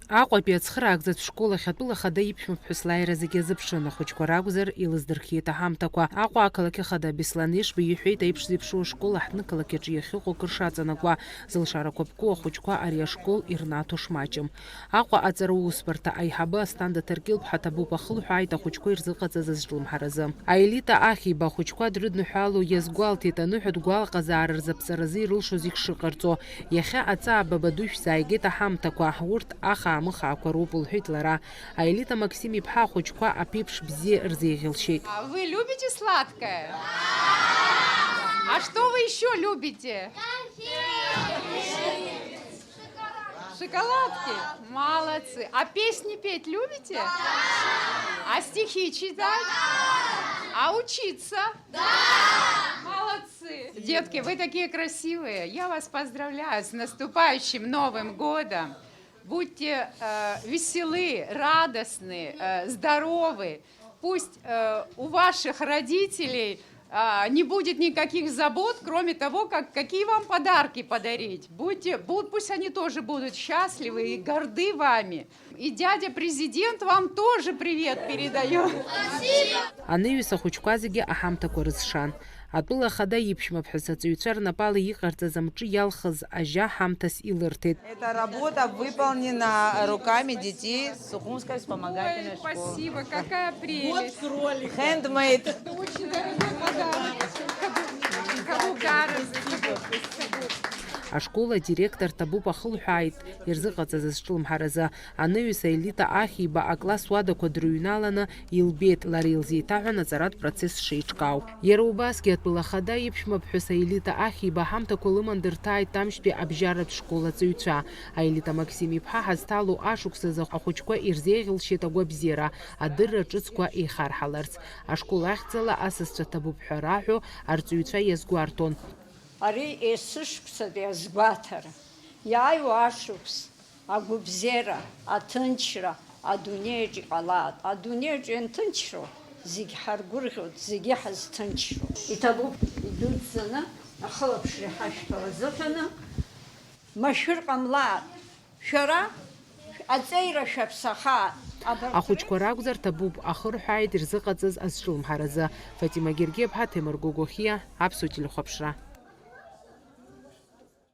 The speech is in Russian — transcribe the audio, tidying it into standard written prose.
Аҟәатәи ацхыраагӡатә школахь атәыла хада иԥшәма ԥҳәыс лааира зегьы азыԥшын, ахәыҷқәа ракәзар илыздырхиеит аҳамҭақәа. Аҟәа ақалақь ахада Беслан Ешба иҳәеит аиԥш зеиԥшу ашкол аҳҭны қалақь иахьыҟоу кыр шаҵанакуа, зылшарақәа ԥку ахәыҷқәа ари ашкол ирнаҭо шмаҷым. Аҟәа аҵара усбарҭа аиҳабы Асҭанда Ҭаркьыл-ԥҳа Ҭабуп ахылҳәааит ахәыҷқәа ирзыҟаҵаз азҿлымҳаразы. Аелита ахиба ахәыҷқәа дрыдныҳәало иазгәалҭеит аныҳәатә гәалаҟазаара рзаԥҵаразы ирылшоз икшыҟарҵо. Иахьа аҵаа-баба душә зааигеит аҳамҭақәа, урҭ аха-амыхаақәа роуп лҳәеит лара. Аелита Максим-иԥҳа ахәыҷқәа аԥеиԥш бзиа рзеиӷьалшьеит. Вы любите сладкое? А что вы еще любите? Шоколадки? Молодцы. А песни петь любите? А стихи читать? А учиться? Молодцы. Детки, вы такие красивые. Я вас поздравляю с наступающим Новым годом. Будьте веселы, радостны, здоровы. Пусть у ваших родителей не будет никаких забот, кроме того, какие вам подарки подарить. Пусть они тоже будут счастливы и горды вами. И дядя президент вам тоже привет передает. Аныҩс ахәыҷқәа зегьы аҳамҭақәа рызшан. Атәыла хада иԥшәма ԥҳәыс аҵаҩцәа рнапала иҟарҵаз амҿы иалхыз ажьа ҳамҭас илырҭеит. Эта работа выполнена руками детей Сухумской вспомогательной школы. Спасибо, какая прелесть. Handmade. Это очень дорогой подарок. Кого Ашкола директор Ҭабуп ахылҳәааит ирзыҟаҵаз азҿлымҳаразы. Аныҩс Аелита ахиба акласс уадақәа дрыҩналаны илбеит, лара илзеиҭаҳәан аҵаратә процесс шеиҿкаау. Иара убасгьы атәыла хада иԥшәма ԥҳәыс Аелита ахиба аҳамҭақәа лыман дырҭааит Тамшьтәи абжьаратә школ аҵаҩцәа. Аелита Максим-иԥҳа ҳазҭало ашықәсазы ахәыҷқәа ирзеиӷьалшьеит агәабзиара, адырра ҿыцқәа еихарҳаларц. Ашкол ахьӡала асасцәа Ҭабуп ҳәа раҳәо арҵаҩцәа иазгәарҭон. Ари есышықәсатәи азгәаҭара, иааиуа ашықәс, агәыбзиара, аҭынчра, адунеиаҿ иҟалаат. Адунеиаҿ ианҭынчроу, зегь ҳаргәырӷьоит, зегьы ҳазҭынчроу. Иҭабуп идуӡӡаны, ахылаԥшра иҳашәҭо азыҳәаны, машәыр ҟамлаат. Шәара аҵеира шәаԥсахаат. Ахәыҷқәа ракәзар Ҭабуп ахырҳәааит ирзыҟаҵаз азҿлымҳаразы. Фатима Гергиаԥҳа, Ҭемыр Гогохиа, Аԥсуа телехәаԥшра.